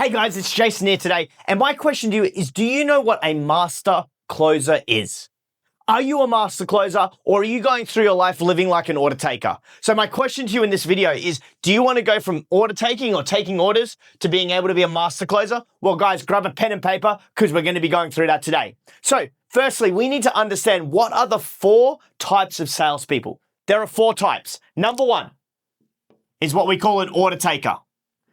Hey guys, it's Jason here today, and my question to you is, do you know what a master closer is? Are you a master closer, or are you going through your life living like an order taker? So my question to you in this video is, do you want to go from order taking or taking orders to being able to be a master closer? Well guys, grab a pen and paper because we're going to be going through that today. So firstly, we need to understand what are the 4 types of salespeople. There are 4 types. Number 1 is what we call an order taker.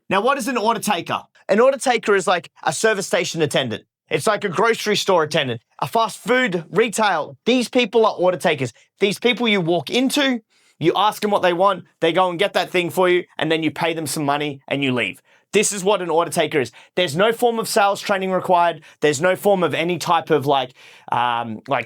Now, what is an order taker? An order taker is like a service station attendant. It's like a grocery store attendant, a fast food retail. These people are order takers. These people you walk into, you ask them what they want, they go and get that thing for you, and then you pay them some money and you leave. This is what an order taker is. There's no form of sales training required. There's no form of any type of like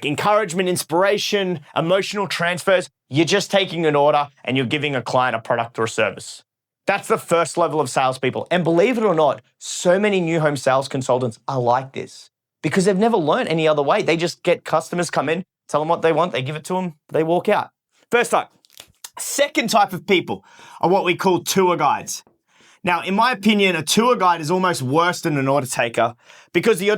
encouragement, inspiration, emotional transfers. You're just taking an order and you're giving a client a product or a service. That's the first level of salespeople. And believe it or not, so many new home sales consultants are like this because they've never learned any other way. They just get customers come in, tell them what they want, they give it to them, they walk out. First type. Second type of people are what we call tour guides. Now, in my opinion, a tour guide is almost worse than an order taker because the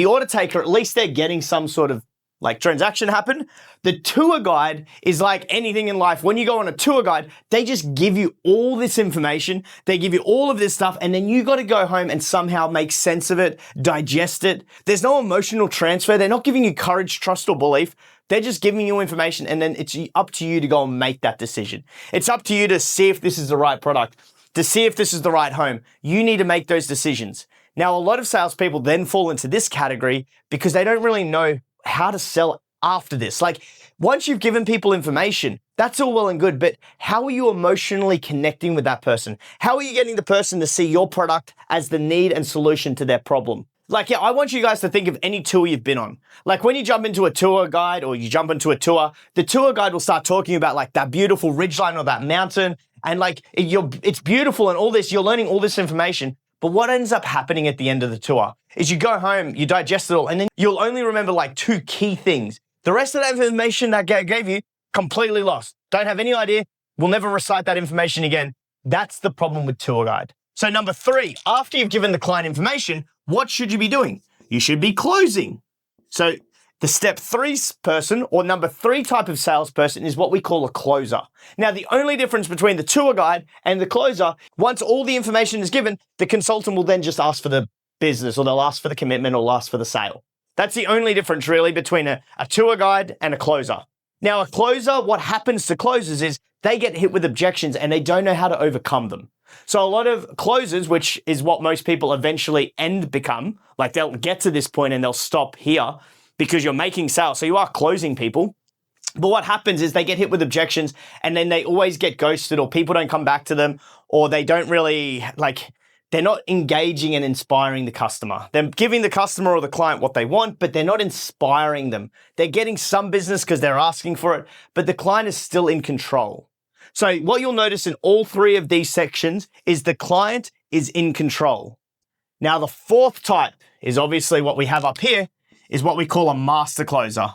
order taker, at least they're getting some sort of like transaction happen. The tour guide is like anything in life. When you go on a tour guide, they just give you all this information. They give you all of this stuff, and then you got to go home and somehow make sense of it, digest it. There's no emotional transfer. They're not giving you courage, trust, or belief. They're just giving you information, and then it's up to you to go and make that decision. It's up to you to see if this is the right product, to see if this is the right home. You need to make those decisions. Now, a lot of salespeople then fall into this category because they don't really know how to sell after this. Like, once you've given people information, that's all well and good, but how are you emotionally connecting with that person? How are you getting the person to see your product as the need and solution to their problem? Like, yeah, I want you guys to think of any tour you've been on. Like when you jump into a tour guide or you jump into a tour, the tour guide will start talking about like that beautiful ridgeline or that mountain, and like it's beautiful and all this, you're learning all this information. But what ends up happening at the end of the tour is you go home, you digest it all, and then you'll only remember like 2 key things. The rest of that information that gave you, completely lost. Don't have any idea. We'll never recite that information again. That's the problem with tour guide. So number 3, after you've given the client information, what should you be doing? You should be closing. So the step 3 person, or number 3 type of salesperson, is what we call a closer. Now, the only difference between the tour guide and the closer, once all the information is given, the consultant will then just ask for the business, or they'll ask for the commitment, or ask for the sale. That's the only difference really between a tour guide and a closer. Now, a closer, what happens to closers is they get hit with objections and they don't know how to overcome them. So a lot of closers, which is what most people eventually become, like they'll get to this point and they'll stop here, because you're making sales, so you are closing people. But what happens is they get hit with objections and then they always get ghosted, or people don't come back to them, or they don't really, they're not engaging and inspiring the customer. They're giving the customer or the client what they want, but they're not inspiring them. They're getting some business because they're asking for it, but the client is still in control. So what you'll notice in all 3 of these sections is the client is in control. Now, the 4th type is obviously what we have up here, is what we call a master closer.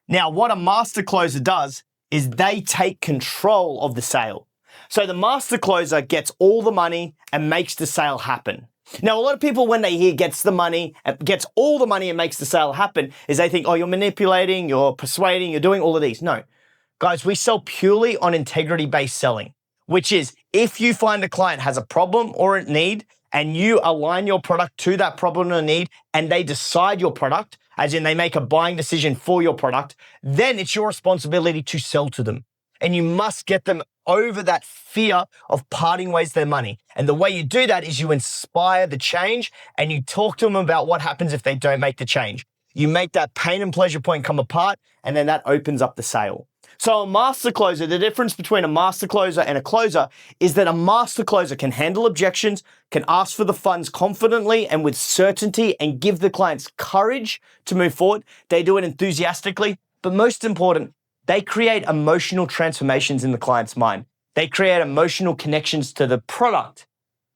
Now, what a master closer does is they take control of the sale. So the master closer gets all the money and makes the sale happen. Now, a lot of people, when they hear gets all the money and makes the sale happen, is they think, oh, you're manipulating, you're persuading, you're doing all of these. No, guys, we sell purely on integrity-based selling, which is if you find a client has a problem or a need, and you align your product to that problem or need, and they decide your product, as in they make a buying decision for your product, then it's your responsibility to sell to them. And you must get them over that fear of parting ways their money. And the way you do that is you inspire the change and you talk to them about what happens if they don't make the change. You make that pain and pleasure point come apart, and then that opens up the sale. So a master closer, the difference between a master closer and a closer is that a master closer can handle objections, can ask for the funds confidently and with certainty, and give the clients courage to move forward. They do it enthusiastically, but most important, they create emotional transformations in the client's mind. They create emotional connections to the product.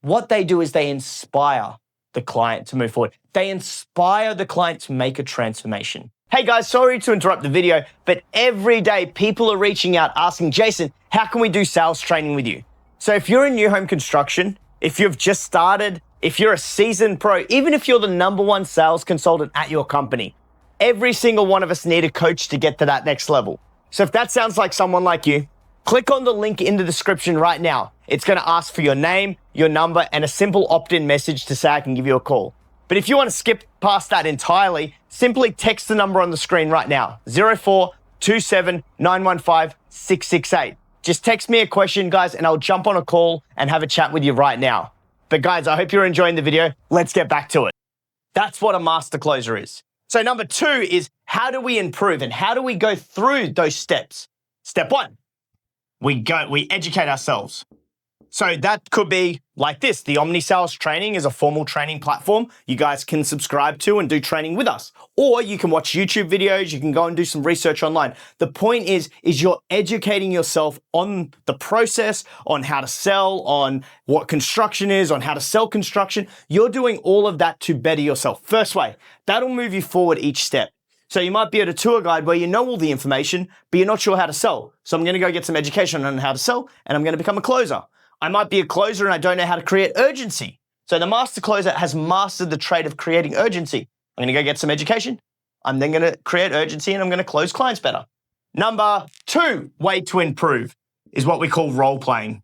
What they do is they inspire the client to move forward. They inspire the client to make a transformation. Hey guys, sorry to interrupt the video, but every day people are reaching out asking, Jason, how can we do sales training with you? So if you're in new home construction, if you've just started If you're a seasoned pro, even if you're the #1 sales consultant at your company, every single one of us need a coach to get to that next level. So if that sounds like someone like you, click on the link in the description right now. It's going to ask for your name, your number, and a simple opt-in message to say I can give you a call. But if you want to skip past that entirely, simply text the number on the screen right now, 0427 915 668. Just text me a question, guys, and I'll jump on a call and have a chat with you right now. But guys, I hope you're enjoying the video. Let's get back to it. That's what a master closer is. So number 2 is how do we improve and how do we go through those steps? Step 1, we educate ourselves. So that could be like this. The Omni Sales training is a formal training platform you guys can subscribe to and do training with us. Or you can watch YouTube videos, you can go and do some research online. The point is you're educating yourself on the process, on how to sell, on what construction is, on how to sell construction. You're doing all of that to better yourself. First way, that'll move you forward each step. So you might be at a tour guide where you know all the information, but you're not sure how to sell. So I'm going to go get some education on how to sell, and I'm going to become a closer. I might be a closer and I don't know how to create urgency. So the master closer has mastered the trade of creating urgency. I'm going to go get some education. I'm then going to create urgency and I'm going to close clients better. Number 2 way to improve is what we call role playing.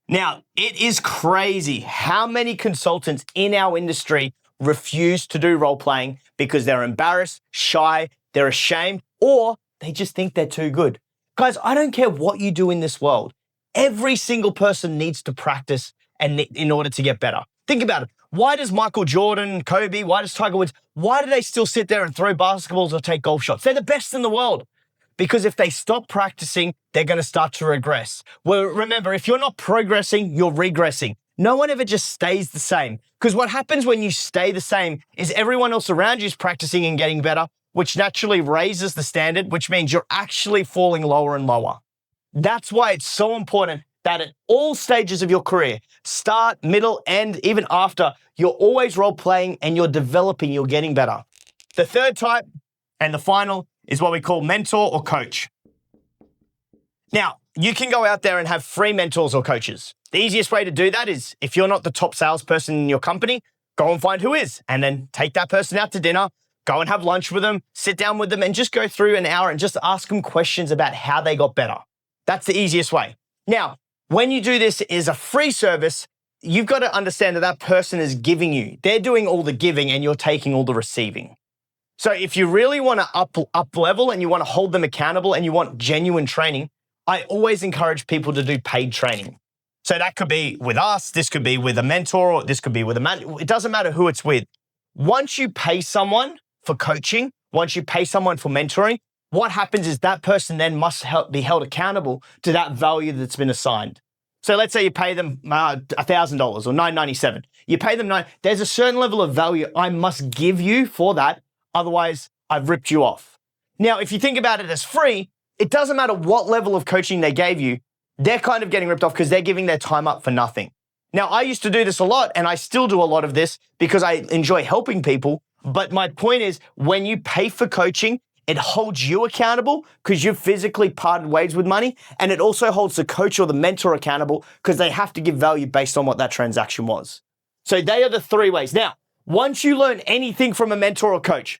Now, it is crazy how many consultants in our industry refuse to do role playing because they're embarrassed, shy, they're ashamed, or they just think they're too good. Guys, I don't care what you do in this world. Every single person needs to practice and in order to get better. Think about it. Why does Michael Jordan, Kobe, why does Tiger Woods, why do they still sit there and throw basketballs or take golf shots? They're the best in the world. Because if they stop practicing, they're going to start to regress. Well, remember, if you're not progressing, you're regressing. No one ever just stays the same. Because what happens when you stay the same is everyone else around you is practicing and getting better, which naturally raises the standard, which means you're actually falling lower and lower. That's why it's so important that at all stages of your career, start, middle, end, even after, you're always role playing and you're developing, you're getting better. The third type and the final is what we call mentor or coach. Now, you can go out there and have free mentors or coaches. The easiest way to do that is if you're not the top salesperson in your company, go and find who is, and then take that person out to dinner, go and have lunch with them, sit down with them, and just go through an hour and just ask them questions about how they got better. That's the easiest way. Now, when you do this as a free service, you've got to understand that that person is giving you. They're doing all the giving and you're taking all the receiving. So if you really want to up level and you want to hold them accountable and you want genuine training, I always encourage people to do paid training. So that could be with us, this could be with a mentor, or this could be with a man. It doesn't matter who it's with. Once you pay someone for coaching, once you pay someone for mentoring, what happens is that person then must be held accountable to that value that's been assigned. So let's say you pay them $1,000 or $997. You pay them there's a certain level of value I must give you for that. Otherwise, I've ripped you off. Now, if you think about it as free, it doesn't matter what level of coaching they gave you. They're kind of getting ripped off because they're giving their time up for nothing. Now, I used to do this a lot and I still do a lot of this because I enjoy helping people. But my point is when you pay for coaching, it holds you accountable because you've physically parted ways with money. And it also holds the coach or the mentor accountable because they have to give value based on what that transaction was. So they are the 3 ways. Now, once you learn anything from a mentor or coach,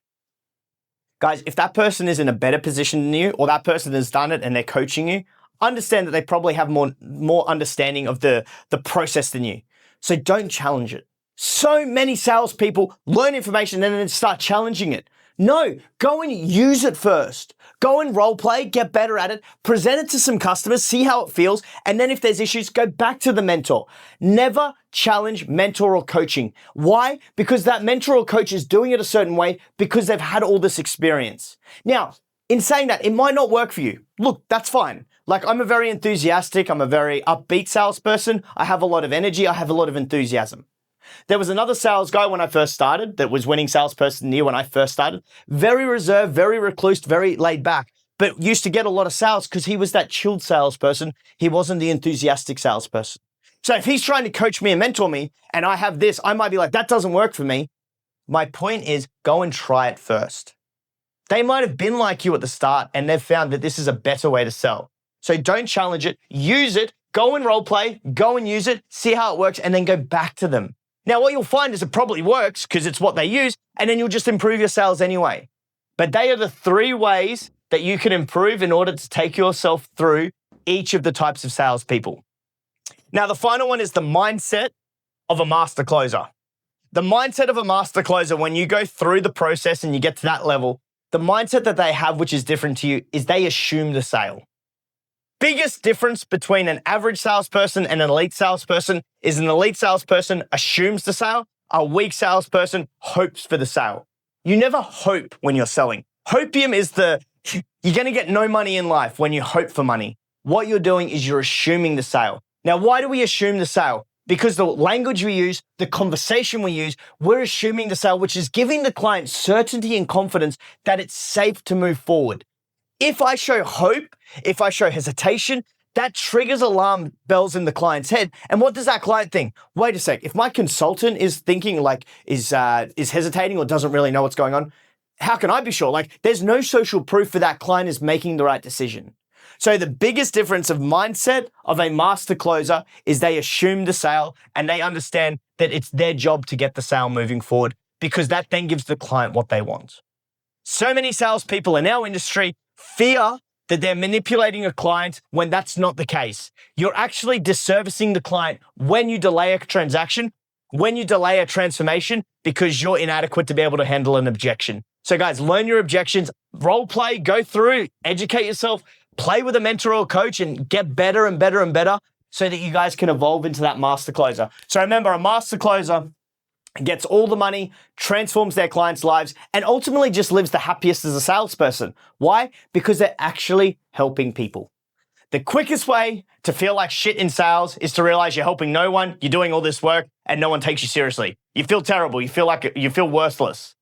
guys, if that person is in a better position than you or that person has done it and they're coaching you, understand that they probably have more understanding of the process than you. So don't challenge it. So many salespeople learn information and then start challenging it. No, go and use it first. Go and role play, get better at it, present it to some customers, see how it feels, and then if there's issues, go back to the mentor. Never challenge mentor or coaching. Why? Because that mentor or coach is doing it a certain way because they've had all this experience. Now, in saying that, it might not work for you. Look, that's fine. Like I'm a very enthusiastic, I'm a very upbeat salesperson. I have a lot of energy, I have a lot of enthusiasm. There was another sales guy when I first started that was winning salesperson of the year when I first started. Very reserved, very recluse, very laid back, but used to get a lot of sales because he was that chilled salesperson. He wasn't the enthusiastic salesperson. So if he's trying to coach me and mentor me and I have this, I might be like, that doesn't work for me. My point is go and try it first. They might have been like you at the start and they've found that this is a better way to sell. So don't challenge it, use it, Go and role play, go and use it, see how it works, and then go back to them. Now, what you'll find is it probably works because it's what they use, and then you'll just improve your sales anyway. But they are the 3 ways that you can improve in order to take yourself through each of the types of salespeople. Now, the final one is the mindset of a master closer. The mindset of a master closer, when you go through the process and you get to that level, the mindset that they have, which is different to you, is they assume the sale. Biggest difference between an average salesperson and an elite salesperson is an elite salesperson assumes the sale, a weak salesperson hopes for the sale. You never hope when you're selling. Hopium is you're going to get no money in life when you hope for money. What you're doing is you're assuming the sale. Now, why do we assume the sale? Because the language we use, the conversation we use, we're assuming the sale, which is giving the client certainty and confidence that it's safe to move forward. If I show hope, if I show hesitation, that triggers alarm bells in the client's head. And what does that client think? Wait a sec, if my consultant is thinking is hesitating or doesn't really know what's going on, how can I be sure? There's no social proof for that client is making the right decision. So the biggest difference of mindset of a master closer is they assume the sale and they understand that it's their job to get the sale moving forward because that then gives the client what they want. So many salespeople in our industry fear that they're manipulating a client when that's not the case. You're actually disservicing the client when you delay a transaction, when you delay a transformation because you're inadequate to be able to handle an objection. So guys, learn your objections, role play, go through, educate yourself, play with a mentor or coach and get better and better and better so that you guys can evolve into that master closer. So remember, a master closer gets all the money, transforms their clients' lives, and ultimately just lives the happiest as a salesperson. Why? Because they're actually helping people. The quickest way to feel like shit in sales is to realize you're helping no one, you're doing all this work, and no one takes you seriously. You feel terrible, you feel worthless.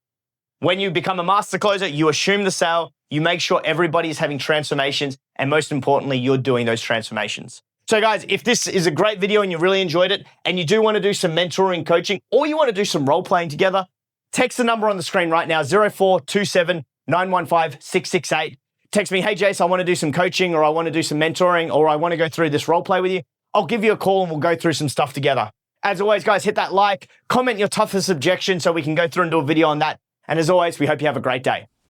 When you become a master closer, you assume the sale, you make sure everybody is having transformations, and most importantly, you're doing those transformations. So guys, if this is a great video and you really enjoyed it, and you do want to do some mentoring coaching, or you want to do some role playing together, text the number on the screen right now, 0427 915 668. Text me, hey Jace, I want to do some coaching, or I want to do some mentoring, or I want to go through this role play with you. I'll give you a call and we'll go through some stuff together. As always, guys, hit that like, comment your toughest objection so we can go through and do a video on that. And as always, we hope you have a great day.